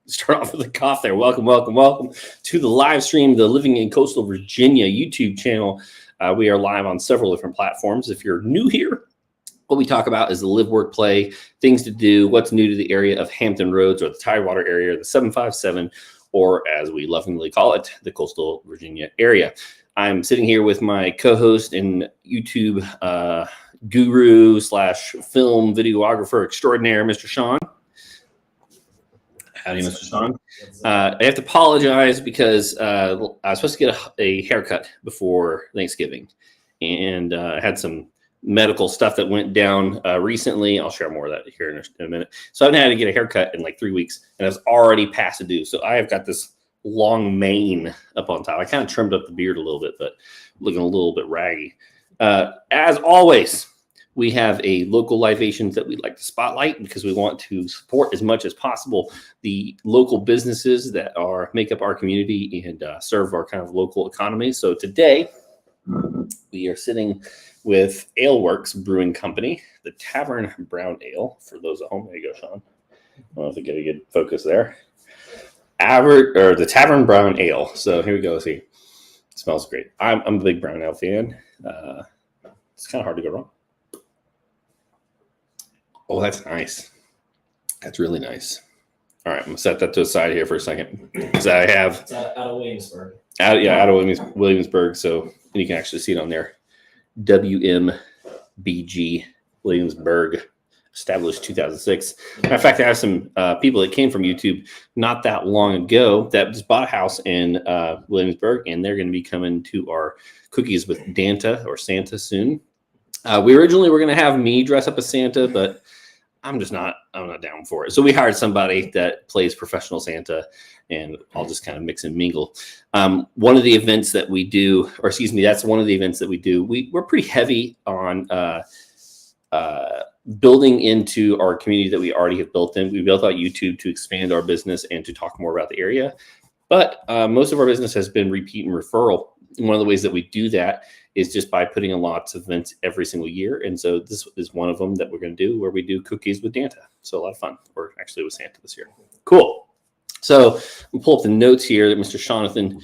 Start off with a cough there. Welcome to the live stream, the Living in Coastal Virginia YouTube channel. We are live on several different platforms. If you're new here, what we talk about is the live, work, play, things to do, what's new to the area of Hampton Roads or the Tidewater area, the 757, or as we lovingly call it, the Coastal Virginia area. I'm sitting here with my co-host and YouTube guru / film videographer extraordinaire, Mr. Sean. Howdy, Mr. Sean. I have to apologize because I was supposed to get a haircut before Thanksgiving, and I had some medical stuff that went down recently. I'll share more of that here in a minute. So I've had to get a haircut in like 3 weeks, and I was already past due. So I have got this long mane up on top. I kind of trimmed up the beard a little bit, but looking a little bit raggy. As always, we have a local libations that we'd like to spotlight because we want to support as much as possible the local businesses that make up our community and serve our kind of local economy. So today we are sitting with Aleworks Brewing Company, the Tavern Brown Ale. For those at home, there you go, Sean. I don't know if I get a good focus there. The Tavern Brown Ale. So here we go. See, it smells great. I'm a big brown ale fan. It's kind of hard to go wrong. Oh, that's nice. That's really nice. All right, I'm gonna set that to the side here for a second because I have it's out of Williamsburg. Out of Williamsburg. So you can actually see it on there. WMBG Williamsburg, established 2006. Matter of fact, I have some people that came from YouTube not that long ago that just bought a house in Williamsburg, and they're going to be coming to our Cookies with Danta or Santa soon. We originally were going to have me dress up as Santa, but I'm not down for it. So we hired somebody that plays professional Santa, and I'll just kind of mix and mingle. One of the events that we do, that's one of the events that we do. We're pretty heavy on building into our community that we already have built in. We built out YouTube to expand our business and to talk more about the area. But most of our business has been repeat and referral. And one of the ways that we do that is just by putting in lots of events every single year. And so this is one of them that we're going to do where we do Cookies with Danta. So a lot of fun. Or actually with Santa this year. Cool. So we'll pull up the notes here that Mr. Jonathan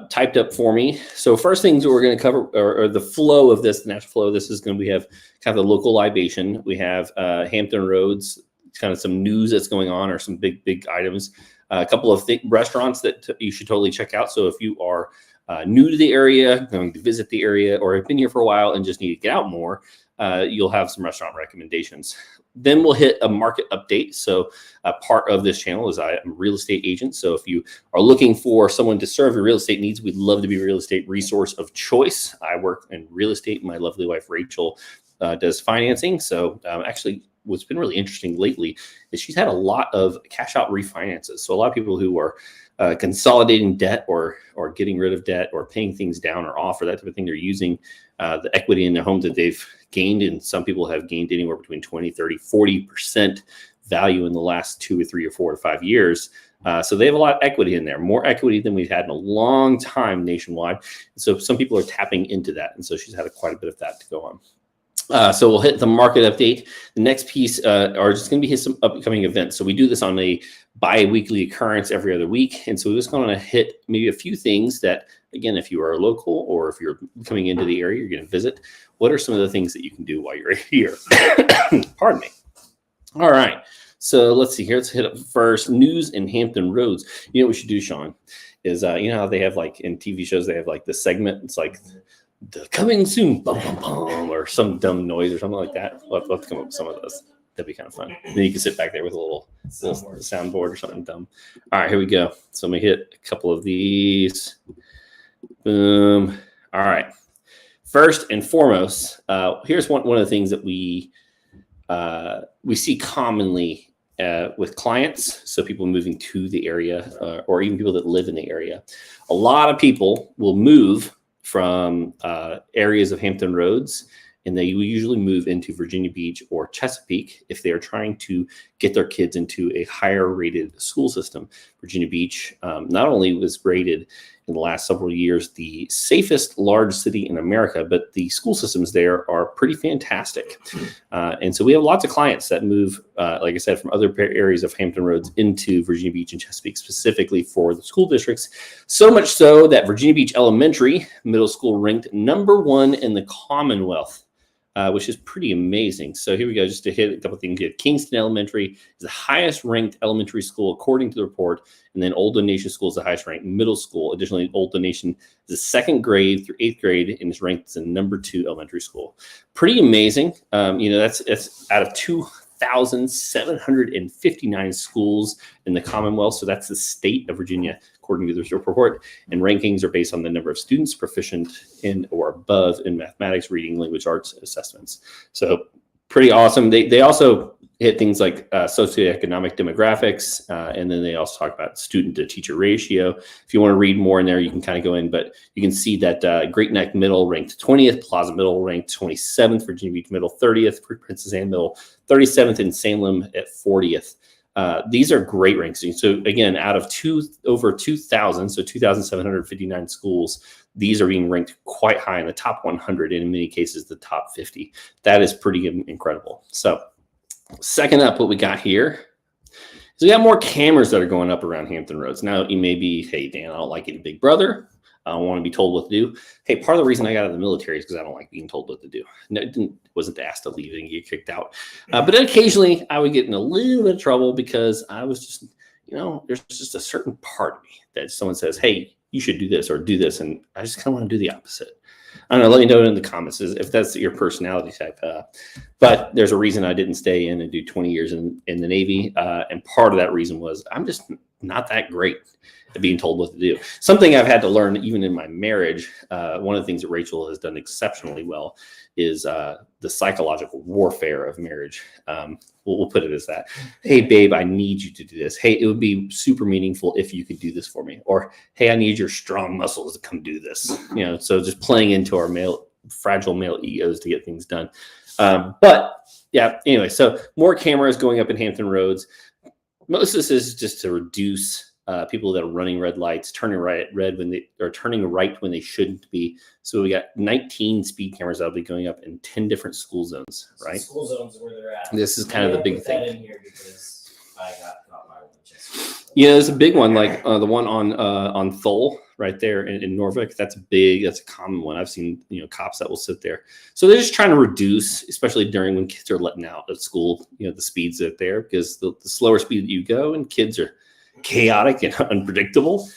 typed up for me. So first things that we're going to cover or the flow of this, the natural flow of this is going to have kind of the local libation. We have Hampton Roads, kind of some news that's going on or some big items. A couple of restaurants that you should totally check out. So if you are new to the area, going to visit the area, or have been here for a while and just need to get out more, you'll have some restaurant recommendations. Then we'll hit a market update. So part of this channel is I'm a real estate agent. So if you are looking for someone to serve your real estate needs, we'd love to be a real estate resource of choice. I work in real estate. My lovely wife, Rachel, does financing. So actually, what's been really interesting lately is she's had a lot of cash out refinances. So a lot of people who are consolidating debt or getting rid of debt or paying things down or off or that type of thing, they're using the equity in their home that they've gained. And some people have gained anywhere between 20, 30, 40% value in the last 2 or 3 or 4 or 5 years. So they have a lot of equity in there, more equity than we've had in a long time nationwide. And so some people are tapping into that. And so she's had quite a bit of that to go on. So we'll hit the market update. The next piece are just going to be some upcoming events. So we do this on a bi-weekly occurrence every other week. And so we're just going to hit maybe a few things that, again, if you are local or if you're coming into the area, you're going to visit, what are some of the things that you can do while you're here? Pardon me. All right. So let's see here. Let's hit up first news in Hampton Roads. You know what we should do, Sean, is you know how they have like in TV shows, they have like the segment. It's like the coming soon, bum, bum, bum, or some dumb noise or something like that. We'll have to come up with some of those. That'd be kind of fun. Then you can sit back there with a little soundboard or something dumb. All right, here we go. So I'm going to hit a couple of these. Boom. All right. First and foremost, here's one of the things that we see commonly with clients. So people moving to the area or even people that live in the area. A lot of people will move from areas of Hampton Roads, and they usually move into Virginia Beach or Chesapeake if they are trying to get their kids into a higher rated school system. Virginia Beach not only was rated in the last several years the safest large city in America, but the school systems there are pretty fantastic. And so we have lots of clients that move, like I said, from other areas of Hampton Roads into Virginia Beach and Chesapeake specifically for the school districts. So much so that Virginia Beach Elementary Middle School ranked #1 in the Commonwealth, which is pretty amazing. So here we go, just to hit a couple things here. Kingston Elementary is the highest ranked elementary school according to the report, and then Old Donation School is the highest ranked middle school. Additionally, Old Donation is the 2nd grade through 8th grade and is ranked as the #2 elementary school. Pretty amazing. That's out of 2,759 schools in the Commonwealth. So that's the state of Virginia, according to this report. And rankings are based on the number of students proficient in or above in mathematics, reading, language arts assessments. So pretty awesome. They also hit things like socioeconomic demographics, and then they also talk about student to teacher ratio. If you want to read more in there, you can kind of go in, but you can see that Great Neck Middle ranked 20th, Plaza Middle ranked 27th, Virginia Beach Middle 30th, Princess Anne Middle 37th, and Salem at 40th. These are great rankings. So again, out of over 2,000, so 2,759 schools, these are being ranked quite high in the top 100, and in many cases, the top 50. That is pretty incredible. So second up, what we got here is we got more cameras that are going up around Hampton Roads. Now, you may be, hey, Dan, I don't like it, big brother. I don't want to be told what to do. Hey, part of the reason I got out of the military is because I don't like being told what to do. No, wasn't asked to leave and get kicked out. But then occasionally I would get in a little bit of trouble because I was just, there's just a certain part of me that someone says, hey, you should do this or do this. And I just kind of want to do the opposite. I don't know, let me know in the comments if that's your personality type. But there's a reason I didn't stay in and do 20 years in the Navy. And part of that reason was I'm just not that great at being told what to do. Something I've had to learn even in my marriage. One of the things that Rachel has done exceptionally well is the psychological warfare of marriage. We'll put it as that. Hey, babe, I need you to do this. Hey, it would be super meaningful if you could do this for me. Or, hey, I need your strong muscles to come do this. So just playing into our fragile male egos to get things done. But yeah, anyway, so more cameras going up in Hampton Roads. Most of this is just to reduce people that are running red lights, turning right when they shouldn't be. So we got 19 speed cameras that'll be going up in 10 different school zones, right? School zones where they're at. This is kind of the big thing. In here because I got my Winchester. Yeah, there's a big one, like the one on Thole right there in Norfolk. That's big. That's a common one. I've seen cops that will sit there. So they're just trying to reduce, especially during when kids are letting out at school, the speeds that are there, because the slower speed that you go and kids are chaotic and unpredictable.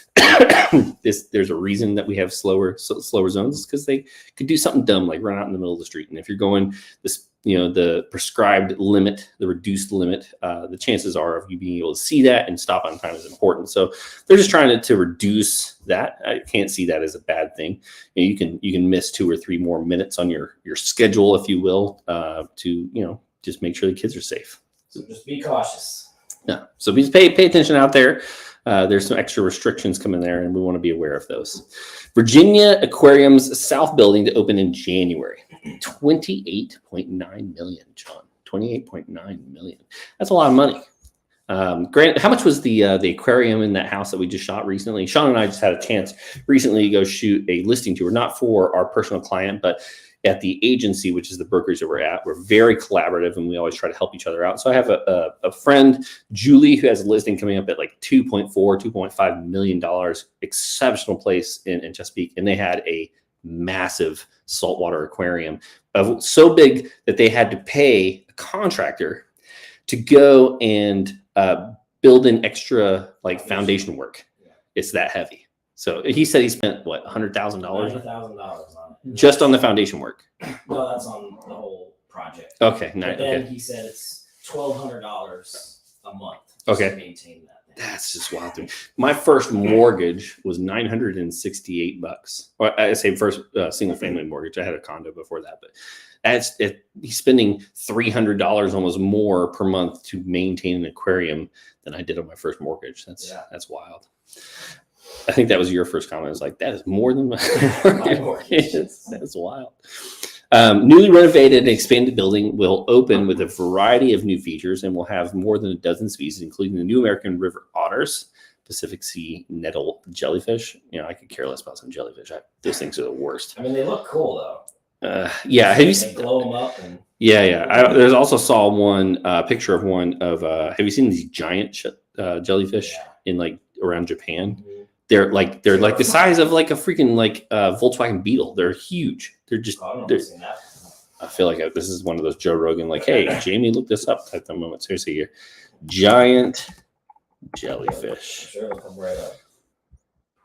There's a reason that we have slower zones, because they could do something dumb like run out in the middle of the street. And if you're going this, the prescribed limit, the reduced limit, the chances are of you being able to see that and stop on time is important. So they're just trying to reduce that. I can't see that as a bad thing. You can miss 2 or 3 more minutes on your schedule, if you will, to just make sure the kids are safe. So just be cautious. Yeah. So please pay attention out there. There's some extra restrictions coming there, and we want to be aware of those. Virginia Aquarium's South Building to open in January. $28.9 million, John. $28.9 million. That's a lot of money. Grant, how much was the aquarium in that house that we just shot recently? Sean and I just had a chance recently to go shoot a listing tour, not for our personal client, but at the agency, which is the brokerage that we're at. We're very collaborative and we always try to help each other out. So I have a friend, Julie, who has a listing coming up at like $2.5 million, exceptional place in Chesapeake. And they had a massive saltwater aquarium, so big that they had to pay a contractor to go and build in extra foundation work. Yeah. It's that heavy. So he said he spent what, $100,000? $100,000 on it. Just on the foundation work. No, that's on the whole project. Okay, nice. But then he said it's $1,200 a month to maintain that thing. That's just wild to me. My first mortgage was $968. Or I say first single family mortgage. I had a condo before that, but he's spending $300 almost more per month to maintain an aquarium than I did on my first mortgage. That's wild. I think that was your first comment. I was like, that is more than my mortgage. That's wild. Newly renovated and expanded building will open with a variety of new features and will have more than a dozen species, including the new American river otters, Pacific Sea nettle jellyfish. You know, I could care less about some jellyfish. Those things are the worst. I mean, they look cool though. Yeah, have you They blow them up and. Yeah. There's also saw one picture of one of. Have you seen these giant jellyfish in like around Japan? Mm-hmm. They're like the size of like a freaking like Volkswagen Beetle. They're huge. They're just. Seen that. I feel like this is one of those Joe Rogan like, hey, Jamie, look this up type of moment. Seriously here, giant jellyfish. Sure, it'll come right up.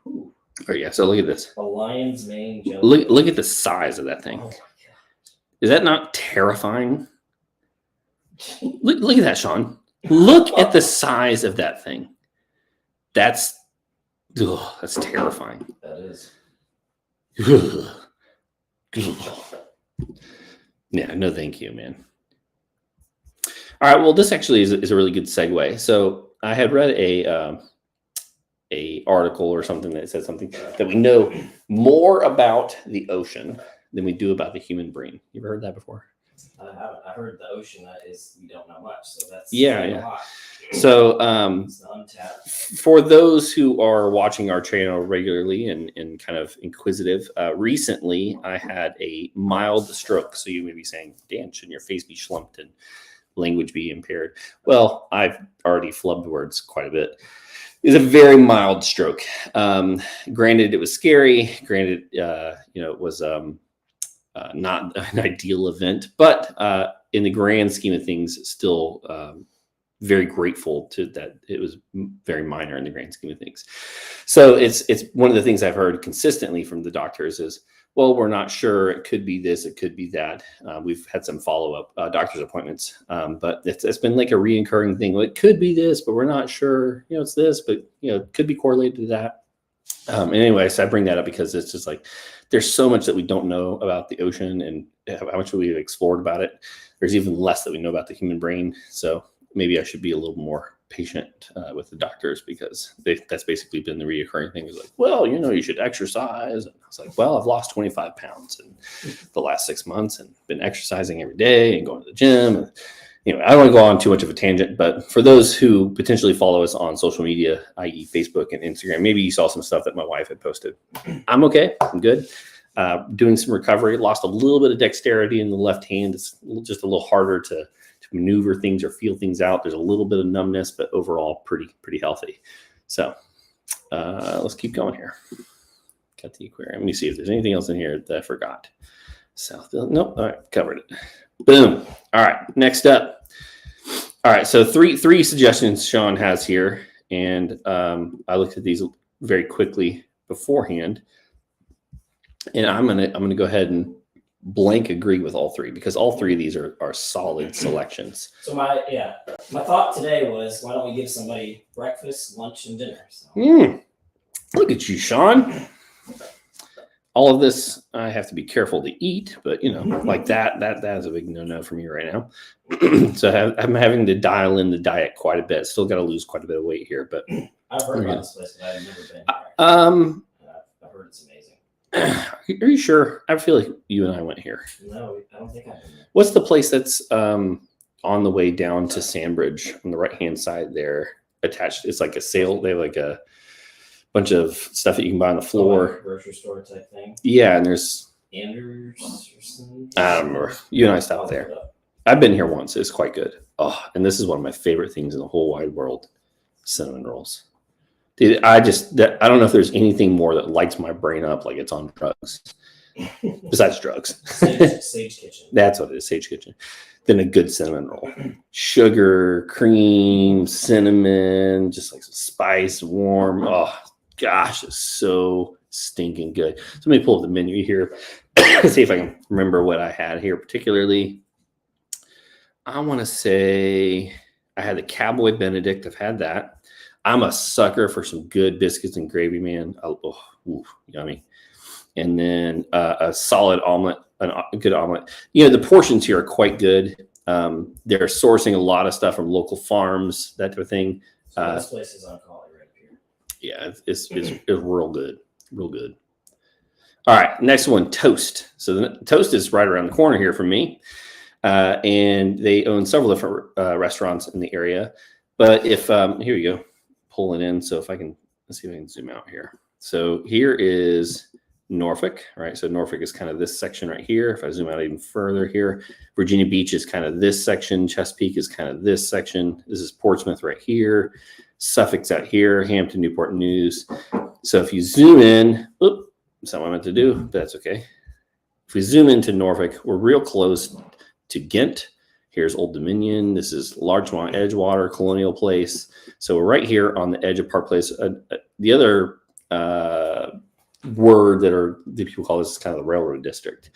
Oh yeah, so look at this. A lion's mane jellyfish. Look at the size of that thing. Oh my God. Is that not terrifying? Look at that, Sean. Look at the size of that thing. That's terrifying. That is. Yeah, no thank you, man. All right, well, this actually is a really good segue. So I had read a article or something that said something that we know more about the ocean than we do about the human brain. You ever heard that before? I haven't. I heard the ocean is we don't know much, so that's yeah. A lot. So It's untapped. for those who are watching our channel regularly and kind of inquisitive, recently I had a mild stroke. So you may be saying, Dan, shouldn't your face be schlumped and language be impaired? Well, I've already flubbed words quite a bit. It's a very mild stroke. Granted, it was scary. Granted, it was not an ideal event, but in the grand scheme of things, still very grateful to that. It was very minor in the grand scheme of things. So it's one of the things I've heard consistently from the doctors is, well, we're not sure. It could be this. It could be that. We've had some follow-up doctor's appointments, but it's been like a reoccurring thing. Well, it could be this, but we're not sure. It's this, but it could be correlated to that. Anyway, so I bring that up because it's just like there's so much that we don't know about the ocean and how much we've explored about it. There's even less that we know about the human brain. So maybe I should be a little more patient with the doctors because that's basically been the reoccurring thing. Is like, well, you should exercise. And I was like, well, I've lost 25 pounds in the last 6 months and been exercising every day and going to the gym. And, I don't want to go on too much of a tangent, but for those who potentially follow us on social media, i.e. Facebook and Instagram, maybe you saw some stuff that my wife had posted. I'm okay. I'm good. Doing some recovery, lost a little bit of dexterity in the left hand. It's just a little harder to maneuver things or feel things out. There's a little bit of numbness, but overall pretty healthy. So let's keep going here. Got the aquarium. Let me see if there's anything else in here that I forgot. Nope. All right, covered it. Boom. All right, next up. All right, so three suggestions Sean has here, and I looked at these very quickly beforehand, and I'm gonna go ahead and blank agree with all three because all three of these are solid selections. So my thought today was, why don't we give somebody breakfast, lunch, and dinner? So. Look at you, Sean. All of this, I have to be careful to eat, but like that is a big no-no for me right now. So I'm having to dial in the diet quite a bit. Still got to lose quite a bit of weight here, but I've heard about this place, but I've never been. I've heard it's amazing. Are you sure? I feel like you and I went here. No, I don't think I've been there. What's the place that's on the way down to Sandbridge on the right-hand side there? Attached, it's like a sale. They have like a bunch of stuff that you can buy on the floor. Like grocery store type thing. Yeah, and there's Anders or something. I don't remember. You and I stopped there. I've been here once. It's quite good. Oh, and this is one of my favorite things in the whole wide world: cinnamon rolls. Dude, I don't know if there's anything more that lights my brain up like it's on drugs. Besides drugs. Sage Kitchen. That's what it is, Sage Kitchen. Then a good cinnamon roll. Sugar, cream, cinnamon, just like some spice, warm. Oh, gosh, it's so stinking good. So let me pull up the menu here. See if I can remember what I had here particularly. I want to say I had the Cowboy Benedict. I've had that. I'm a sucker for some good biscuits and gravy, man. Yummy. And then a solid omelet, a good omelet. The portions here are quite good. They're sourcing a lot of stuff from local farms, that type of thing. So this place is on call right up here. Yeah, it's real good. Real good. All right, next one, Toast. So the Toast is right around the corner here from me. And they own several different restaurants in the area. But if, here we go. pull it in. So if I can, let's see if I can zoom out here. So here is Norfolk, right? So Norfolk is kind of this section right here. If I zoom out even further here, Virginia Beach is kind of this section. Chesapeake is kind of this section. This is Portsmouth right here. Suffolk's out here. Hampton, Newport News. So if you zoom in, oops, that's not what I meant to do, but that's okay. If we zoom into Norfolk, we're real close to Ghent. Here's Old Dominion. This is Larchmont, Edgewater, Colonial Place. So we're right here on the edge of Park Place. The other word that people call this is kind of the railroad district.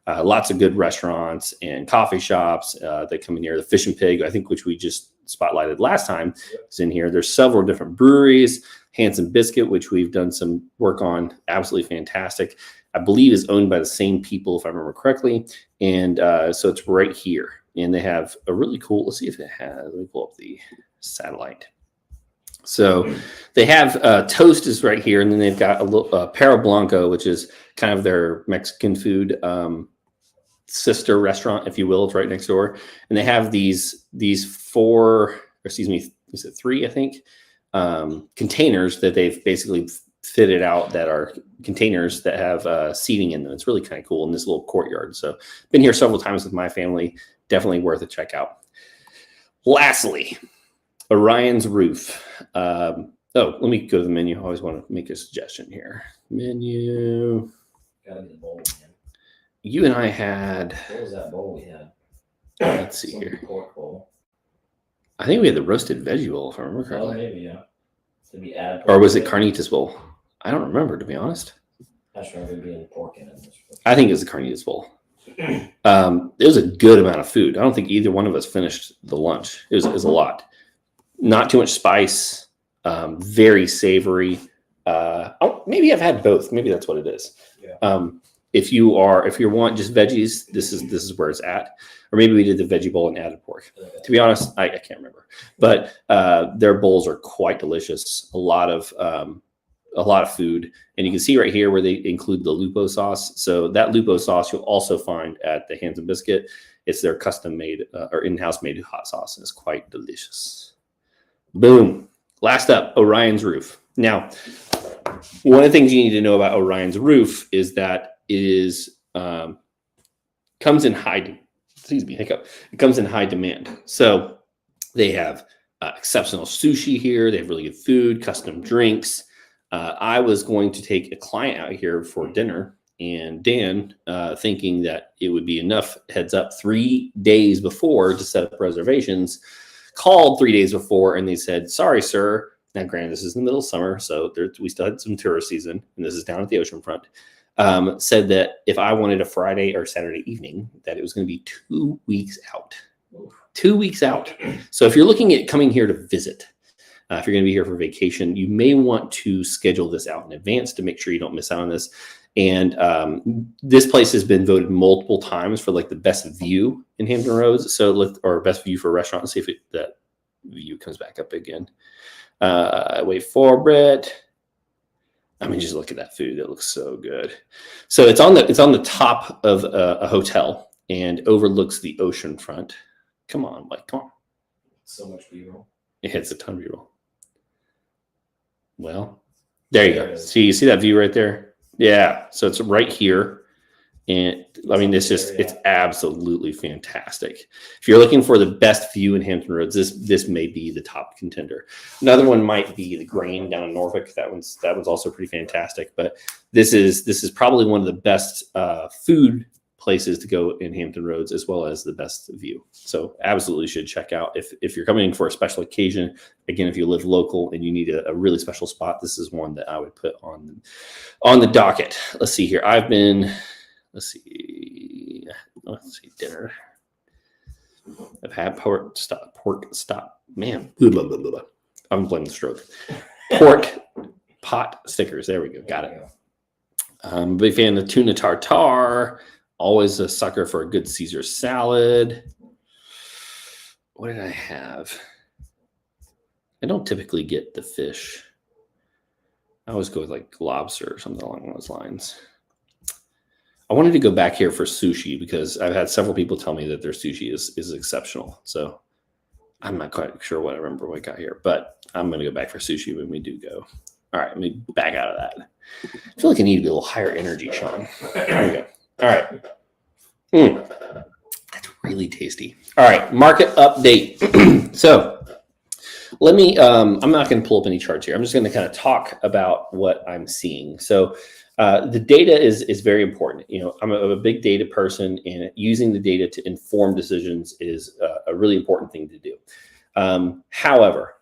Lots of good restaurants and coffee shops that come in here. The Fish and Pig, I think, which we just spotlighted last time, is in here. There's several different breweries. Hampton Biscuit, which we've done some work on, absolutely fantastic. I believe is owned by the same people, if I remember correctly. And so it's right here. And they have a really cool, let's see if it has, let me pull up the satellite. So they have Toast is right here. And then they've got a little Perro Blanco, which is kind of their Mexican food sister restaurant, if you will. It's right next door. And they have these four, or excuse me, is it three, I think, containers that they've basically fitted out that are containers that have seating in them. It's really kind of cool in this little courtyard. So been here several times with my family. Definitely worth a check out. Lastly, Orion's Roof. Let me go to the menu. I always want to make a suggestion here. Menu. Gotta be the bowl, man. You and I had. What was that bowl we had? Let's see here. Pork bowl. I think we had the roasted veggie bowl, if I remember correctly. Oh, maybe, yeah. Did we add pork? Or was it carnitas bowl? I don't remember, to be honest. Not sure if it being pork in it. I think it was the carnitas bowl. It was a good amount of food. I don't think either one of us finished the lunch. It was a lot. Not too much spice. Very savory. Maybe I've had both. Maybe that's what it is. Yeah. If you want just veggies, this is where it's at. Or maybe we did the veggie bowl and added pork. To be honest, I can't remember. But their bowls are quite delicious. A lot of food. And you can see right here where they include the Lupo sauce. So that Lupo sauce you'll also find at the Hampton Biscuit. It's their custom made or in-house made hot sauce. And it's quite delicious. Boom. Last up, Orion's Roof. Now, one of the things you need to know about Orion's Roof is that it is comes in high. Excuse me, hiccup. It comes in high demand. So they have exceptional sushi here. They have really good food, custom drinks. I was going to take a client out here for dinner, and Dan, thinking that it would be enough heads up 3 days before to set up reservations, called 3 days before, and they said, "Sorry, sir." Now, granted, this is in the middle of summer, so we still had some tourist season, and this is down at the oceanfront. Said that if I wanted a Friday or Saturday evening, that it was going to be 2 weeks out. 2 weeks out. So if you're looking at coming here to visit, if you're going to be here for vacation, you may want to schedule this out in advance to make sure you don't miss out on this. And this place has been voted multiple times for like the best view in Hampton Roads. So or best view for a restaurant. Let's see if that view comes back up again. Wait for it. I mean, just look at that food. It looks so good. So it's on the top of a hotel and overlooks the ocean front. Come on, Mike. Come on. So much B-roll. It's a ton of B-roll. Well, there you go. See, you see that view right there? Yeah. So it's right here. And I mean, it's absolutely fantastic. If you're looking for the best view in Hampton Roads, this may be the top contender. Another one might be the Grain down in Norfolk. That one's also pretty fantastic. But this is probably one of the best food places to go in Hampton Roads, as well as the best view. So absolutely should check out if you're coming for a special occasion. Again, if you live local and you need a really special spot, this is one that I would put on the docket. Let's see here. Let's see, dinner. I've had pork stop. Man, blah, blah, blah, blah. I'm blaming the stroke. Pork pot stickers. There we go. Got it. Big fan of tuna tartare. Always a sucker for a good Caesar salad. What did I have? I don't typically get the fish. I always go with like lobster or something along those lines. I wanted to go back here for sushi because I've had several people tell me that their sushi is exceptional. So I'm not quite sure what I remember when I got here, but I'm going to go back for sushi when we do go. All right, let me back out of that. I feel like I need to be a little higher energy, Sean. There we go. All right. That's really tasty. All right, market update. So let me, I'm not going to pull up any charts here. I'm just going to kind of talk about what I'm seeing. So the data is very important. I'm a big data person, and using the data to inform decisions is a really important thing to do. However,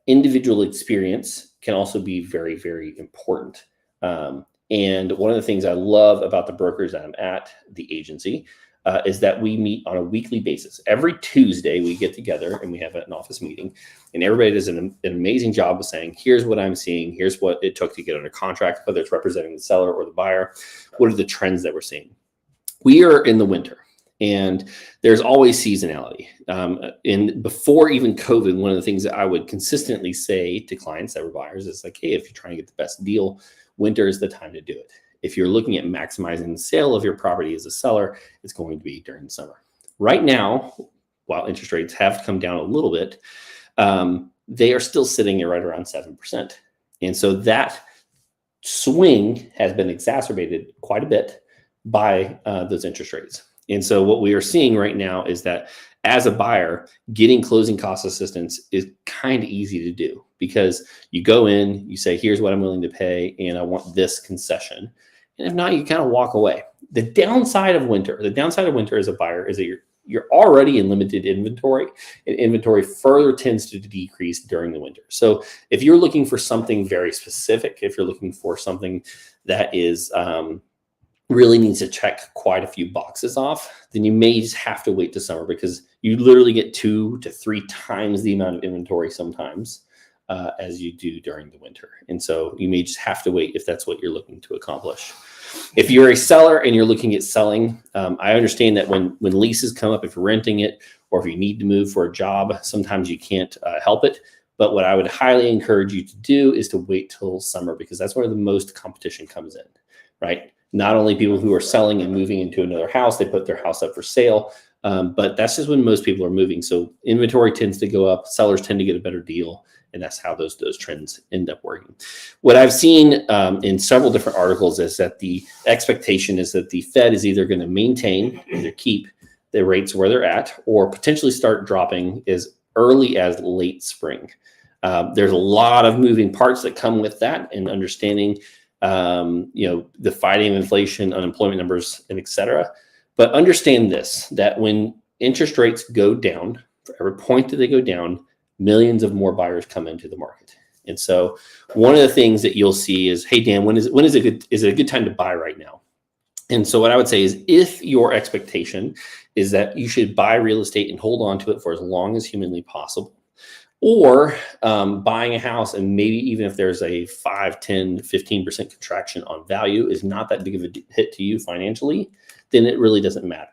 individual experience can also be very, very important. And one of the things I love about the brokers that I'm at, the agency, is that we meet on a weekly basis. Every Tuesday, we get together and we have an office meeting, and everybody does an amazing job of saying, here's what I'm seeing. Here's what it took to get under contract, whether it's representing the seller or the buyer. What are the trends that we're seeing? We are in the winter, and there's always seasonality. And before even COVID, one of the things that I would consistently say to clients that were buyers is like, hey, if you're trying to get the best deal, winter is the time to do it. If you're looking at maximizing the sale of your property as a seller, it's going to be during the summer. Right now, while interest rates have come down a little bit, they are still sitting at right around 7%. And so that swing has been exacerbated quite a bit by those interest rates. And so what we are seeing right now is that as a buyer, getting closing cost assistance is kind of easy to do, because you go in, you say, here's what I'm willing to pay, and I want this concession. And if not, you kind of walk away. The downside of winter as a buyer is that you're already in limited inventory, and inventory further tends to decrease during the winter. So if you're looking for something very specific, if you're looking for something that is really needs to check quite a few boxes off, then you may just have to wait to summer, because you literally get 2 to 3 times the amount of inventory sometimes as you do during the winter. And so you may just have to wait if that's what you're looking to accomplish. If you're a seller and you're looking at selling, I understand that when leases come up, if you're renting it or if you need to move for a job, sometimes you can't help it. But what I would highly encourage you to do is to wait till summer, because that's where the most competition comes in, right? Not only people who are selling and moving into another house, they put their house up for sale, but that's just when most people are moving. So inventory tends to go up, sellers tend to get a better deal, and that's how those trends end up working. What I've seen in several different articles is that the expectation is that the Fed is either going to maintain, either keep the rates where they're at, or potentially start dropping as early as late spring. There's a lot of moving parts that come with that, and understanding the fighting of inflation, unemployment numbers, and et cetera. But understand this, that when interest rates go down, for every point that they go down, millions of more buyers come into the market. And so one of the things that you'll see is, hey, Dan, is it a good time to buy right now? And so what I would say is, if your expectation is that you should buy real estate and hold on to it for as long as humanly possible, or buying a house and maybe even if there's a 5, 10, 15% contraction on value is not that big of a hit to you financially, then it really doesn't matter.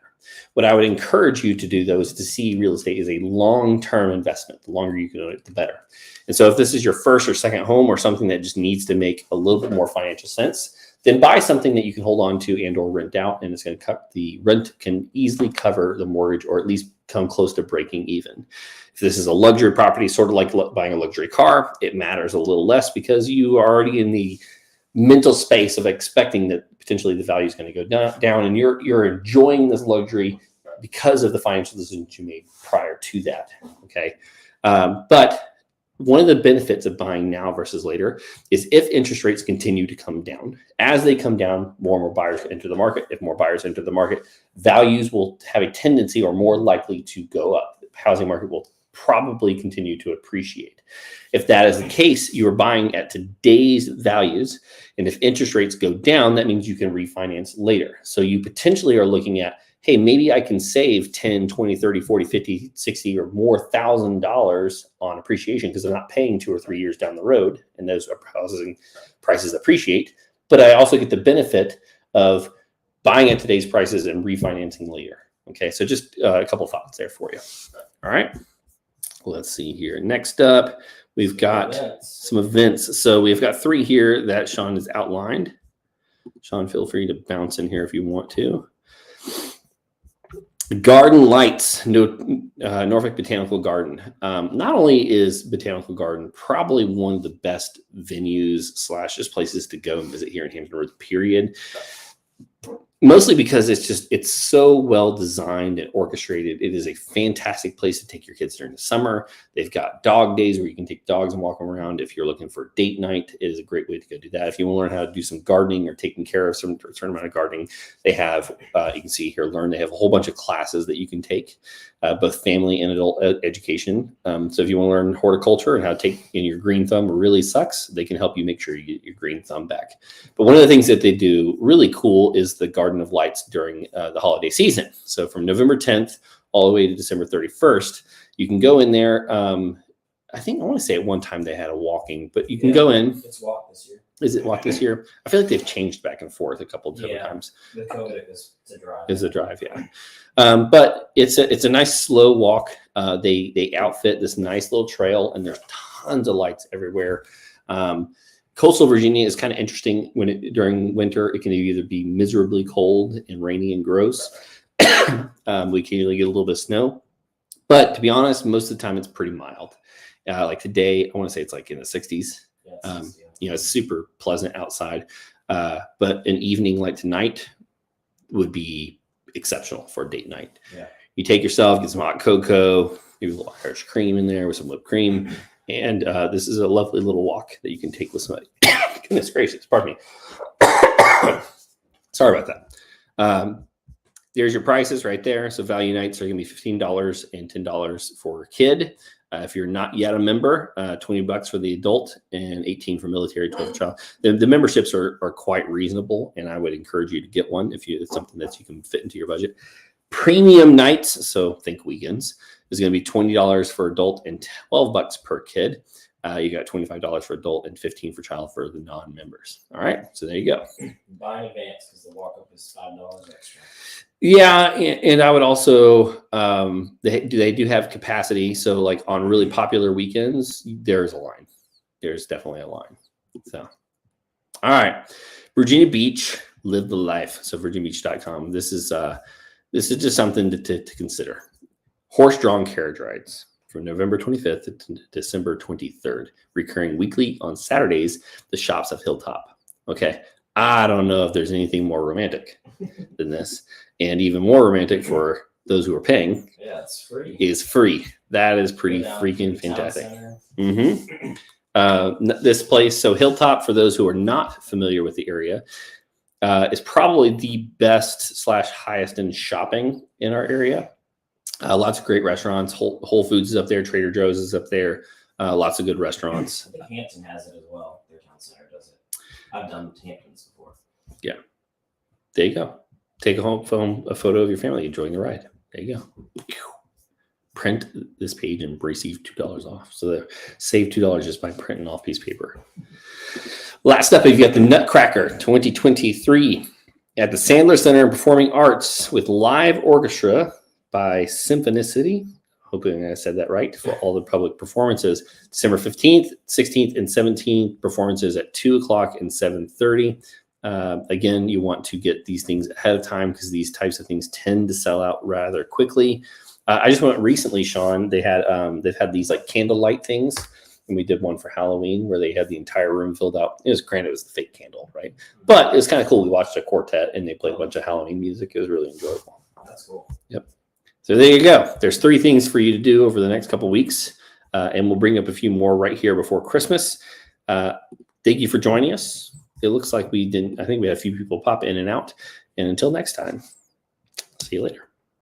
What I would encourage you to do, though, is to see real estate as a long-term investment. The longer you can own it, the better. And so if this is your first or second home, or something that just needs to make a little bit more financial sense, then buy something that you can hold on to and or rent out, and it's going to cut the rent can easily cover the mortgage, or at least come close to breaking even. If this is a luxury property, sort of like buying a luxury car, it matters a little less, because you are already in the mental space of expecting that potentially the value is going to go down, and you're enjoying this luxury because of the financial decisions you made prior to that. Okay, but one of the benefits of buying now versus later is if interest rates continue to come down. As they come down, more and more buyers enter the market. If more buyers enter the market, values will have a tendency, or more likely, to go up. The housing market will probably continue to appreciate. If that is the case, you are buying at today's values. And if interest rates go down, that means you can refinance later. So you potentially are looking at, hey, maybe I can save 10, 20, 30, 40, 50, 60 or more $1,000 on appreciation, because I'm not paying 2 or 3 years down the road, and those housing prices appreciate. But I also get the benefit of buying at today's prices and refinancing later. Okay, so just a couple thoughts there for you. All right, let's see here. Next up, we've got some events. So we've got 3 here that Sean has outlined. Sean, feel free to bounce in here if you want to. Garden Lights, Norfolk Botanical Garden. Not only is Botanical Garden probably one of the best venues / just places to go and visit here in Hampton Roads, period. Mostly because it's so well designed and orchestrated. It is a fantastic place to take your kids during the summer. They've got dog days where you can take dogs and walk them around. If you're looking for a date night, it is a great way to go do that. If you want to learn how to do some gardening or taking care of some certain amount of gardening, they have, you can see here, they have a whole bunch of classes that you can take, both family and adult education. So if you want to learn horticulture and how to take in your green thumb really sucks, they can help you make sure you get your green thumb back. But one of the things that they do really cool is the Garden of Lights during the holiday season. So from November 10th all the way to December 31st, you can go in there. I want to say at one time they had a walking, but you can go in. It's walk this year. Is it walk this year? I feel like they've changed back and forth a couple of different times. The COVID is a drive. Is a drive, yeah. But it's a nice slow walk. They outfit this nice little trail, and there's tons of lights everywhere. Coastal Virginia is kind of interesting during winter. It can either be miserably cold and rainy and gross. We can usually get a little bit of snow, but to be honest, most of the time it's pretty mild. Like today, I want to say it's like in the 60s. It's super pleasant outside. But an evening like tonight would be exceptional for a date night. Yeah. You take yourself, get some hot cocoa, maybe a little Irish cream in there with some whipped cream. And this is a lovely little walk that you can take with somebody. Goodness gracious, pardon me. Sorry about that. There's your prices right there. So value nights are going to be $15 and $10 for a kid. If you're not yet a member, $20 for the adult and $18 for military, 12 for child. The memberships are quite reasonable, and I would encourage you to get one if it's something that you can fit into your budget. Premium nights, so think weekends, is going to be $20 for adult and $12 per kid. You got $25 for adult and $15 for child for the non-members. All right, so there you go. Buy in advance because the walk-up is $5 extra. Yeah, and I would also they do have capacity. So like on really popular weekends, there's a line. There's definitely a line. So, all right, Virginia Beach, live the life. So virginiabeach.com. This is just something to consider. Horse-drawn carriage rides from November 25th to December 23rd, recurring weekly on Saturdays. The shops of Hilltop. Okay, I don't know if there's anything more romantic than this. And even more romantic for those who are paying. Yeah, it's free. Is free. That is pretty freaking fantastic. This place, so Hilltop, for those who are not familiar with the area, is probably the best / highest in shopping in our area. Lots of great restaurants. Whole Foods is up there. Trader Joe's is up there. Lots of good restaurants. I think Hampton has it as well. Their town center does it. I've done Hamptons before. Yeah. There you go. Take a photo of your family enjoying the ride. There you go. Print this page and receive $2 off. So save $2 just by printing off piece of paper. Last up, you've got the Nutcracker 2023 at the Sandler Center of Performing Arts with live orchestra by Symphonicity. Hoping I said that right, for all the public performances. December 15th, 16th, and 17th performances at 2 o'clock and 7:30. Again, you want to get these things ahead of time because these types of things tend to sell out rather quickly. I just went recently, Sean. They've had these like candlelight things, and we did one for Halloween where they had the entire room filled out. It was the fake candle, right? But it was kind of cool. We watched a quartet and they played a bunch of Halloween music. It was really enjoyable. That's cool. Yep. So there you go. There's 3 things for you to do over the next couple of weeks, and we'll bring up a few more right here before Christmas. Thank you for joining us. It looks like I think we had a few people pop in and out. And until next time, see you later.